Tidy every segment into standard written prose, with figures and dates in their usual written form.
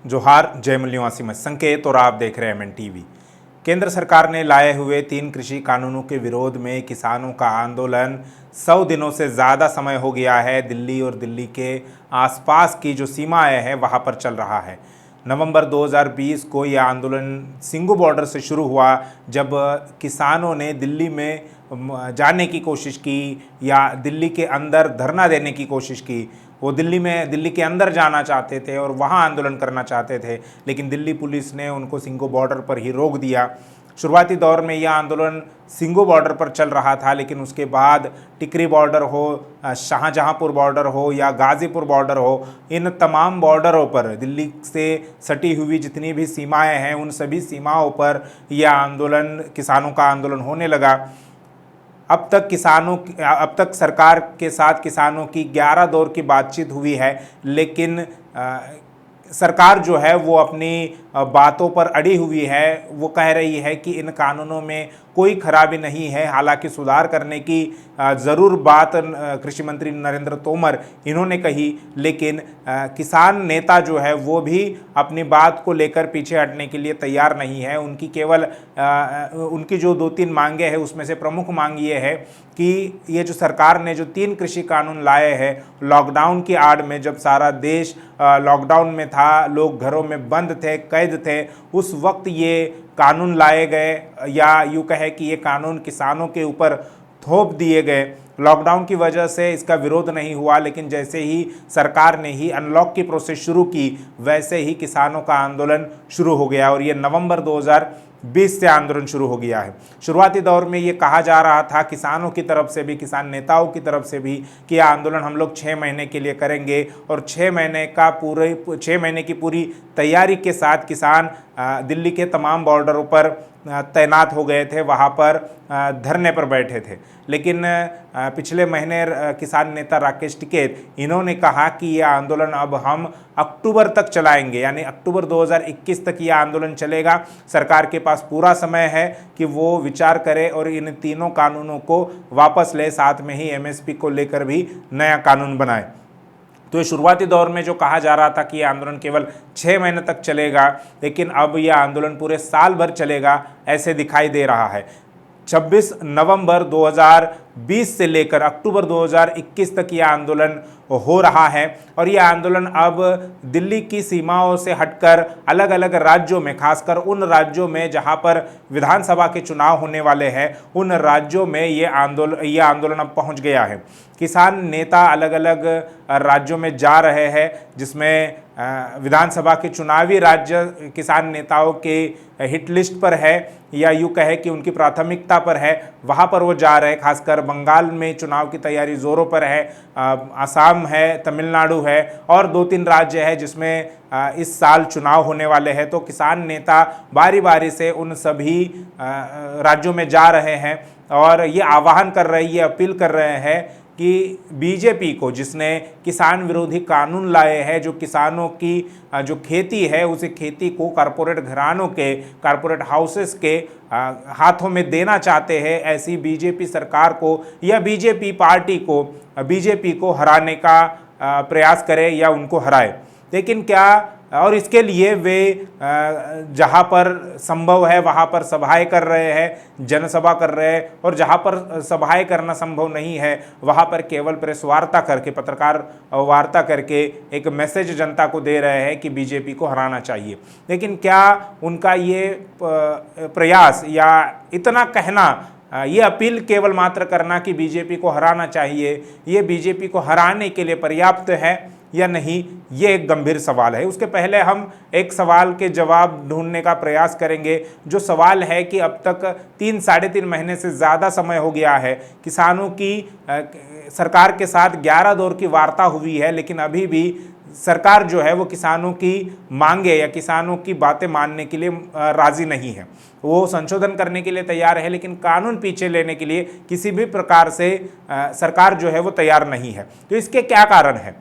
जोहार, जय मूल्यवासी मत संकेत और आप देख रहे हैं एमएन टीवी। केंद्र सरकार ने लाए हुए 3 कृषि कानूनों के विरोध में किसानों का आंदोलन 100 दिनों से ज़्यादा समय हो गया है। दिल्ली और दिल्ली के आसपास की जो सीमाएं हैं वहां पर चल रहा है। नवंबर 2020 को यह आंदोलन सिंघू बॉर्डर से शुरू हुआ, जब किसानों ने दिल्ली में जाने की कोशिश की या दिल्ली के अंदर धरना देने की कोशिश की। वो दिल्ली के अंदर जाना चाहते थे और वहाँ आंदोलन करना चाहते थे, लेकिन दिल्ली पुलिस ने उनको सिंघू बॉर्डर पर ही रोक दिया। शुरुआती दौर में यह आंदोलन सिंघू बॉर्डर पर चल रहा था, लेकिन उसके बाद टिकरी बॉर्डर हो, शाहजहांपुर बॉर्डर हो या गाज़ीपुर बॉर्डर हो, इन तमाम बॉर्डरों पर दिल्ली से सटी हुई जितनी भी सीमाएं हैं, उन सभी सीमाओं पर यह आंदोलन, किसानों का आंदोलन होने लगा। अब तक सरकार के साथ किसानों की 11 दौर की बातचीत हुई है, लेकिन सरकार जो है वो अपनी बातों पर अड़ी हुई है। वो कह रही है कि इन कानूनों में कोई खराबी नहीं है। हालांकि सुधार करने की ज़रूर बात कृषि मंत्री नरेंद्र तोमर इन्होंने कही, लेकिन किसान नेता जो है वो भी अपनी बात को लेकर पीछे हटने के लिए तैयार नहीं है। उनकी जो 2-3 मांगे हैं उसमें से प्रमुख मांग ये है कि ये जो सरकार ने जो 3 कृषि कानून लाए हैं, लॉकडाउन की आड़ में, जब सारा देश लॉकडाउन में था, लोग घरों में बंद थे, कैद थे, उस वक्त ये कानून लाए गए, या यूँ कहे कि ये कानून किसानों के ऊपर थोप दिए गए। लॉकडाउन की वजह से इसका विरोध नहीं हुआ, लेकिन जैसे ही सरकार ने ही अनलॉक की प्रोसेस शुरू की, वैसे ही किसानों का आंदोलन शुरू हो गया और ये नवंबर 2020 से आंदोलन शुरू हो गया है। शुरुआती दौर में ये कहा जा रहा था किसानों की तरफ से भी, किसान नेताओं की तरफ से भी, कि यह आंदोलन हम लोग 6 महीने के लिए करेंगे और 6 महीने की पूरी तैयारी के साथ किसान दिल्ली के तमाम बॉर्डरों पर तैनात हो गए थे, वहाँ पर धरने पर बैठे थे। लेकिन पिछले महीने किसान नेता राकेश टिकैत इन्होंने कहा कि यह आंदोलन अब हम अक्टूबर तक चलाएंगे, यानी अक्टूबर 2021 तक यह आंदोलन चलेगा। सरकार के पास पूरा समय है कि वो विचार करे और इन तीनों कानूनों को वापस ले, साथ में ही एमएसपी को लेकर भी नया कानून बनाए। तो शुरुआती दौर में जो कहा जा रहा था कि यह आंदोलन केवल 6 महीने तक चलेगा, लेकिन अब यह आंदोलन पूरे साल भर चलेगा, ऐसे दिखाई दे रहा है। 26 नवंबर 2020 से लेकर अक्टूबर 2021 तक यह आंदोलन हो रहा है और यह आंदोलन अब दिल्ली की सीमाओं से हटकर अलग अलग राज्यों में, खासकर उन राज्यों में जहां पर विधानसभा के चुनाव होने वाले हैं, उन राज्यों में यह आंदोलन अब पहुंच गया है। किसान नेता अलग अलग राज्यों में जा रहे हैं, जिसमें विधानसभा के चुनावी राज्य किसान नेताओं के हिट लिस्ट पर है, या यूँ कहे कि उनकी प्राथमिकता पर है, वहाँ पर वो जा रहे हैं। खासकर बंगाल में चुनाव की तैयारी ज़ोरों पर है, आसाम है, तमिलनाडु है और 2-3 राज्य है जिसमें इस साल चुनाव होने वाले हैं। तो किसान नेता बारी बारी से उन सभी राज्यों में जा रहे हैं और ये आह्वान कर रहे हैं, ये अपील कर रहे हैं कि बीजेपी को, जिसने किसान विरोधी कानून लाए हैं, जो किसानों की जो खेती है उस खेती को कारपोरेट घरानों के, कारपोरेट हाउसेस के हाथों में देना चाहते हैं, ऐसी बीजेपी सरकार को या बीजेपी पार्टी को, बीजेपी को हराने का प्रयास करे या उनको हराए। लेकिन क्या, और इसके लिए वे जहाँ पर संभव है वहाँ पर सभाएं कर रहे हैं, जनसभा कर रहे हैं, और जहाँ पर सभाएं करना संभव नहीं है वहाँ पर केवल प्रेस वार्ता करके, पत्रकार वार्ता करके एक मैसेज जनता को दे रहे हैं कि बीजेपी को हराना चाहिए। लेकिन क्या उनका ये प्रयास या इतना कहना, ये अपील केवल मात्र करना कि बीजेपी को हराना चाहिए, ये बीजेपी को हराने के लिए पर्याप्त है या नहीं, ये एक गंभीर सवाल है। उसके पहले हम एक सवाल के जवाब ढूंढने का प्रयास करेंगे। जो सवाल है कि अब तक 3-3.5 महीने से ज़्यादा समय हो गया है, किसानों की सरकार के साथ 11 दौर की वार्ता हुई है, लेकिन अभी भी सरकार जो है वो किसानों की मांगे या किसानों की बातें मानने के लिए राज़ी नहीं है। वो संशोधन करने के लिए तैयार है, लेकिन कानून पीछे लेने के लिए किसी भी प्रकार से सरकार जो है वो तैयार नहीं है। तो इसके क्या कारण है?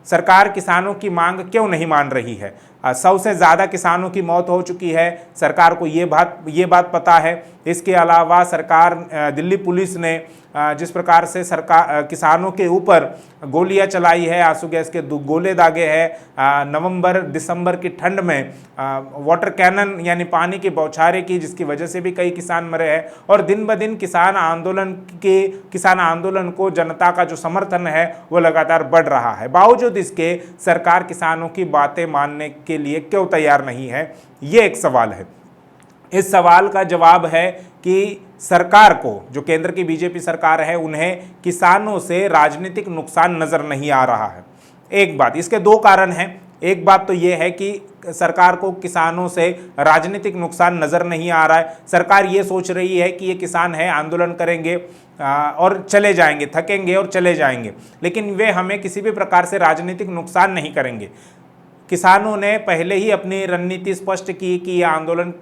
सरकार किसानों की मांग क्यों नहीं मान रही है? 100 से ज़्यादा किसानों की मौत हो चुकी है, सरकार को ये बात पता है। इसके अलावा सरकार, दिल्ली पुलिस ने जिस प्रकार से सरकार किसानों के ऊपर गोलियां चलाई है, आंसू गैस के गोले दागे हैं, नवंबर दिसंबर की ठंड में वाटर कैनन यानी पानी की बौछारें की, जिसकी वजह से भी कई किसान मरे हैं। और दिन ब दिन किसान आंदोलन को जनता का जो समर्थन है वो लगातार बढ़ रहा है। बावजूद इसके सरकार किसानों की बातें मानने के लिए क्यों तैयार नहीं है, ये एक सवाल है। इस सवाल का जवाब है कि सरकार को, जो केंद्र की बीजेपी सरकार है, उन्हें किसानों से राजनीतिक नुकसान नजर नहीं आ रहा है। एक बात, इसके दो कारण हैं। एक बात तो यह है कि सरकार को किसानों से राजनीतिक नुकसान नजर नहीं आ रहा है। सरकार ये सोच रही है कि ये किसान है, आंदोलन करेंगे और चले जाएंगे, थकेंगे और चले जाएंगे, लेकिन वे हमें किसी भी प्रकार से राजनीतिक नुकसान नहीं करेंगे। किसानों ने पहले ही अपनी रणनीति स्पष्ट की कि यह आंदोलन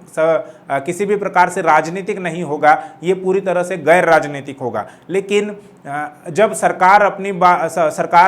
किसी भी प्रकार से राजनीतिक नहीं होगा, ये पूरी तरह से गैर राजनीतिक होगा। लेकिन जब सरकार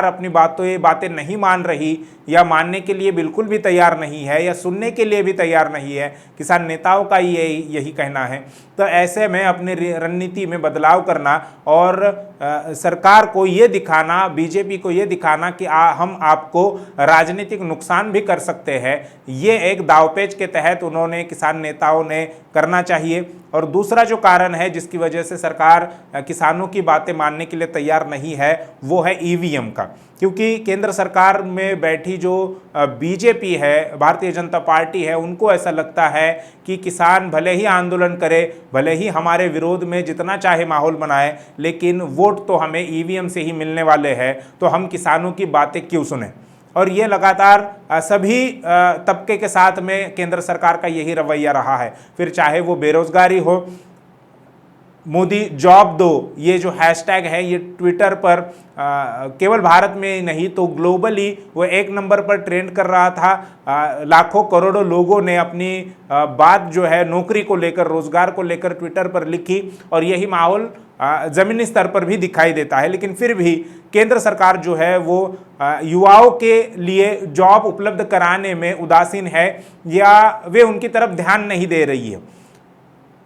अपनी बातें नहीं मान रही या मानने के लिए बिल्कुल भी तैयार नहीं है या सुनने के लिए भी तैयार नहीं है, किसान नेताओं का यही कहना है, तो ऐसे में अपनी रणनीति में बदलाव करना और सरकार को ये दिखाना, बीजेपी को ये दिखाना कि हम आपको राजनीतिक नुकसान भी कर सकते हैं, ये एक दावपेच के तहत उन्होंने, किसान नेताओं ने करना चाहिए। और दूसरा जो कारण है जिसकी वजह से सरकार किसानों की बातें मानने के लिए तैयार नहीं है, वो है ईवीएम का। क्योंकि केंद्र सरकार में बैठी जो बीजेपी है, भारतीय जनता पार्टी है, उनको ऐसा लगता है कि किसान भले ही आंदोलन करे, भले ही हमारे विरोध में जितना चाहे माहौल बनाए, लेकिन वोट तो हमें ईवीएम से ही मिलने वाले हैं, तो हम किसानों की बातें क्यों सुने। और ये लगातार सभी तबके के साथ में केंद्र सरकार का यही रवैया रहा है। फिर चाहे वो बेरोजगारी हो, मोदी जॉब दो, ये जो हैशटैग है, ये ट्विटर पर केवल भारत में ही नहीं तो ग्लोबली वो एक नंबर पर ट्रेंड कर रहा था। लाखों करोड़ों लोगों ने अपनी बात जो है नौकरी को लेकर, रोजगार को लेकर ट्विटर पर लिखी, और यही माहौल ज़मीनी स्तर पर भी दिखाई देता है। लेकिन फिर भी केंद्र सरकार जो है वो युवाओं के लिए जॉब उपलब्ध कराने में उदासीन है या वे उनकी तरफ ध्यान नहीं दे रही है।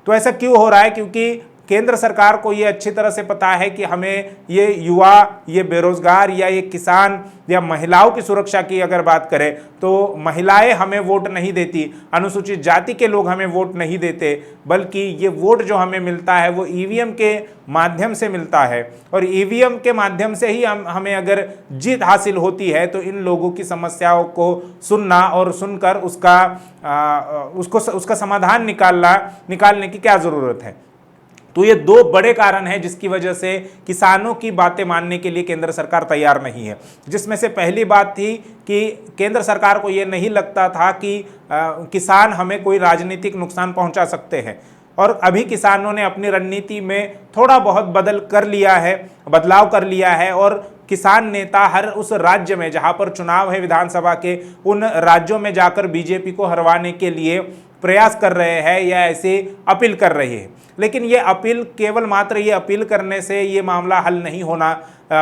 तो ऐसा क्यों हो रहा है? क्योंकि केंद्र सरकार को ये अच्छी तरह से पता है कि हमें ये युवा, ये बेरोजगार या ये किसान या महिलाओं की सुरक्षा की अगर बात करें तो महिलाएं हमें वोट नहीं देती, अनुसूचित जाति के लोग हमें वोट नहीं देते, बल्कि ये वोट जो हमें मिलता है वो ईवीएम के माध्यम से मिलता है। और ईवीएम के माध्यम से ही हमें अगर जीत हासिल होती है तो इन लोगों की समस्याओं को सुनना और सुनकर उसका समाधान निकालने की क्या ज़रूरत है। तो ये दो बड़े कारण हैं जिसकी वजह से किसानों की बातें मानने के लिए केंद्र सरकार तैयार नहीं है। जिसमें से पहली बात थी कि केंद्र सरकार को ये नहीं लगता था कि किसान हमें कोई राजनीतिक नुकसान पहुंचा सकते हैं, और अभी किसानों ने अपनी रणनीति में थोड़ा बहुत बदलाव कर लिया है और किसान नेता हर उस राज्य में जहां पर चुनाव है विधानसभा के, उन राज्यों में जाकर बीजेपी को हरवाने के लिए प्रयास कर रहे हैं या ऐसे अपील कर रहे हैं। लेकिन ये अपील केवल मात्र ये अपील करने से ये मामला हल नहीं होना,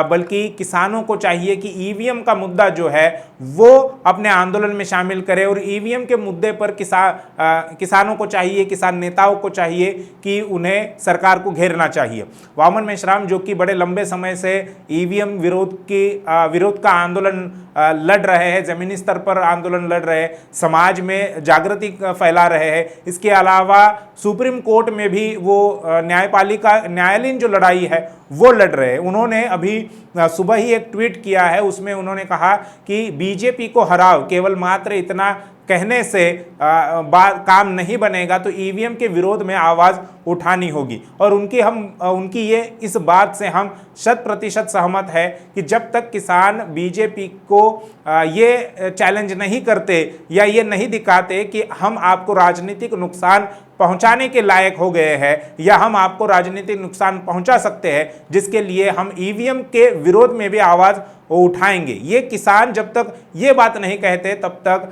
बल्कि किसानों को चाहिए कि ईवीएम का मुद्दा जो है वो अपने आंदोलन में शामिल करें। और ईवीएम के मुद्दे पर किसानों को चाहिए, किसान नेताओं को चाहिए कि उन्हें सरकार को घेरना चाहिए। वामन मेश्राम जो कि बड़े लंबे समय से ईवीएम विरोध का आंदोलन लड़ रहे हैं, ज़मीनी स्तर पर आंदोलन लड़ रहे हैं, समाज में जागृति फैला रहे हैं, इसके अलावा सुप्रीम कोर्ट में भी वो न्यायालयीन जो लड़ाई है वो लड़ रहे हैं। उन्होंने अभी सुबह ही एक ट्वीट किया है, उसमें उन्होंने कहा कि बीजेपी को हराओ, केवल मात्र इतना कहने से काम नहीं बनेगा, तो ईवीएम के विरोध में आवाज़ उठानी होगी। और उनकी ये इस बात से हम 100% सहमत है कि जब तक किसान बीजेपी को ये चैलेंज नहीं करते या ये नहीं दिखाते कि हम आपको राजनीतिक नुकसान पहुंचाने के लायक हो गए हैं या हम आपको राजनीतिक नुकसान पहुंचा सकते हैं, जिसके लिए हम ईवीएम के विरोध में भी आवाज़ उठाएंगे, ये किसान जब तक ये बात नहीं कहते तब तक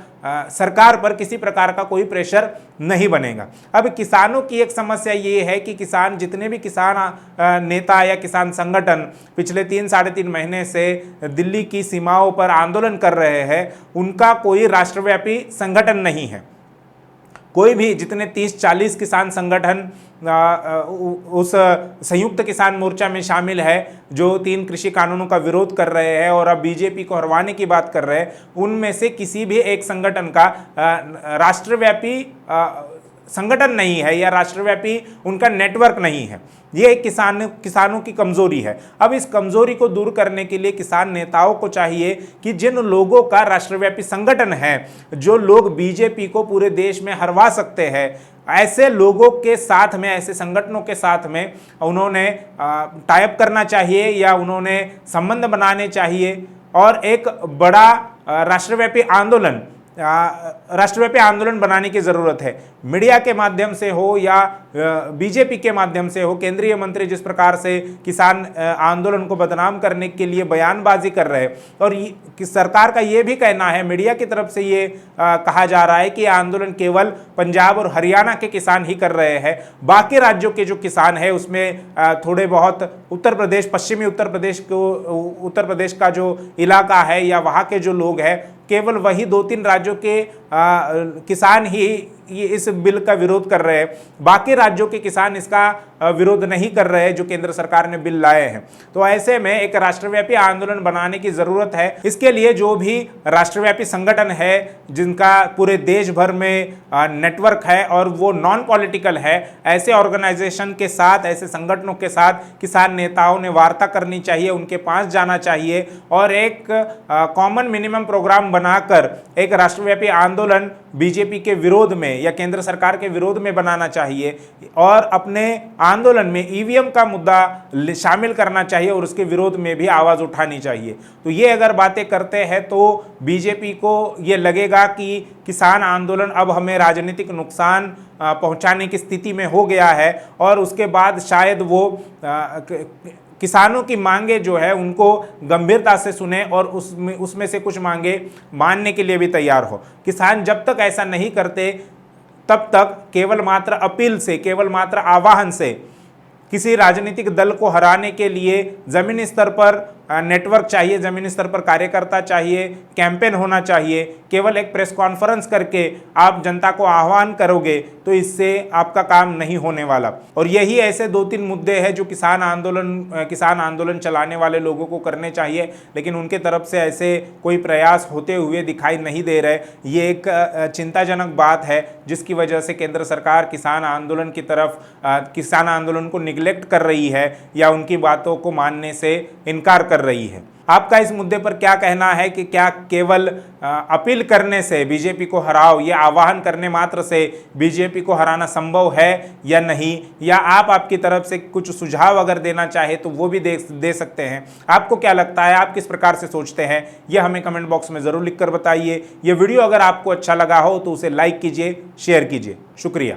सरकार पर किसी प्रकार का कोई प्रेशर नहीं बनेगा। अब किसानों की एक समस्या ये है कि किसान, जितने भी किसान नेता या किसान संगठन पिछले 3-3.5 महीने से दिल्ली की सीमाओं पर आंदोलन कर रहे हैं, उनका कोई राष्ट्रव्यापी संगठन नहीं है। कोई भी जितने 30-40 किसान संगठन उस संयुक्त किसान मोर्चा में शामिल है जो 3 कृषि कानूनों का विरोध कर रहे हैं और अब बीजेपी को हरवाने की बात कर रहे हैं, उनमें से किसी भी एक संगठन का राष्ट्रव्यापी संगठन नहीं है या राष्ट्रव्यापी उनका नेटवर्क नहीं है। ये एक किसानों की कमजोरी है। अब इस कमजोरी को दूर करने के लिए किसान नेताओं को चाहिए कि जिन लोगों का राष्ट्रव्यापी संगठन है, जो लोग बीजेपी को पूरे देश में हरवा सकते हैं, ऐसे लोगों के साथ में, ऐसे संगठनों के साथ में उन्होंने टाइप करना चाहिए या उन्होंने संबंध बनाने चाहिए और एक बड़ा राष्ट्रव्यापी आंदोलन बनाने की ज़रूरत है। मीडिया के माध्यम से हो या बीजेपी के माध्यम से हो, केंद्रीय मंत्री जिस प्रकार से किसान आंदोलन को बदनाम करने के लिए बयानबाजी कर रहे हैं और सरकार का ये भी कहना है, मीडिया की तरफ से ये कहा जा रहा है कि आंदोलन केवल पंजाब और हरियाणा के किसान ही कर रहे हैं, बाकी राज्यों के जो किसान है उसमें थोड़े बहुत उत्तर प्रदेश, पश्चिमी उत्तर प्रदेश का जो इलाका है या वहाँ के जो लोग हैं, केवल वही 2-3 राज्यों के किसान ही ये इस बिल का विरोध कर रहे हैं, बाकी राज्यों के किसान इसका विरोध नहीं कर रहे हैं जो केंद्र सरकार ने बिल लाए हैं। तो ऐसे में एक राष्ट्रव्यापी आंदोलन बनाने की जरूरत है। इसके लिए जो भी राष्ट्रव्यापी संगठन है जिनका पूरे देश भर में नेटवर्क है और वो नॉन पॉलिटिकल है, ऐसे ऑर्गेनाइजेशन के साथ, ऐसे संगठनों के साथ किसान नेताओं ने वार्ता करनी चाहिए, उनके पास जाना चाहिए और एक कॉमन मिनिमम प्रोग्राम बनाकर एक राष्ट्रव्यापी आंदोलन बीजेपी के विरोध में या केंद्र सरकार के विरोध में बनाना चाहिए और अपने आंदोलन में ईवीएम का मुद्दा शामिल करना चाहिए और उसके विरोध में भी आवाज उठानी चाहिए। तो ये अगर बातें करते हैं तो बीजेपी को ये लगेगा कि किसान आंदोलन अब हमें राजनीतिक नुकसान पहुंचाने की स्थिति में हो गया है और उसके बाद शायद वो किसानों की मांगे जो है उनको गंभीरता से सुने और उसमें से कुछ मांगे मानने के लिए भी तैयार हो। किसान जब तक ऐसा नहीं करते तब तक केवल मात्र अपील से, केवल मात्र आह्वान से किसी राजनीतिक दल को हराने के लिए जमीनी स्तर पर नेटवर्क चाहिए, जमीनी स्तर पर कार्यकर्ता चाहिए, कैंपेन होना चाहिए। केवल एक प्रेस कॉन्फ्रेंस करके आप जनता को आह्वान करोगे तो इससे आपका काम नहीं होने वाला। और यही ऐसे 2-3 मुद्दे हैं जो किसान आंदोलन चलाने वाले लोगों को करने चाहिए, लेकिन उनके तरफ से ऐसे कोई प्रयास होते हुए दिखाई नहीं दे रहे। ये एक चिंताजनक बात है जिसकी वजह से केंद्र सरकार किसान आंदोलन को निगलेक्ट कर रही है या उनकी बातों को मानने से इनकार कर रही है। आपका इस मुद्दे पर क्या कहना है कि क्या केवल अपील करने से बीजेपी को हराओ या आह्वान करने मात्र से बीजेपी को हराना संभव है या नहीं, या आप आपकी तरफ से कुछ सुझाव अगर देना चाहे तो वो भी दे सकते हैं। आपको क्या लगता है, आप किस प्रकार से सोचते हैं, ये हमें कमेंट बॉक्स में ज़रूर लिखकर बताइए। ये वीडियो अगर आपको अच्छा लगा हो तो उसे लाइक कीजिए, शेयर कीजिए। शुक्रिया।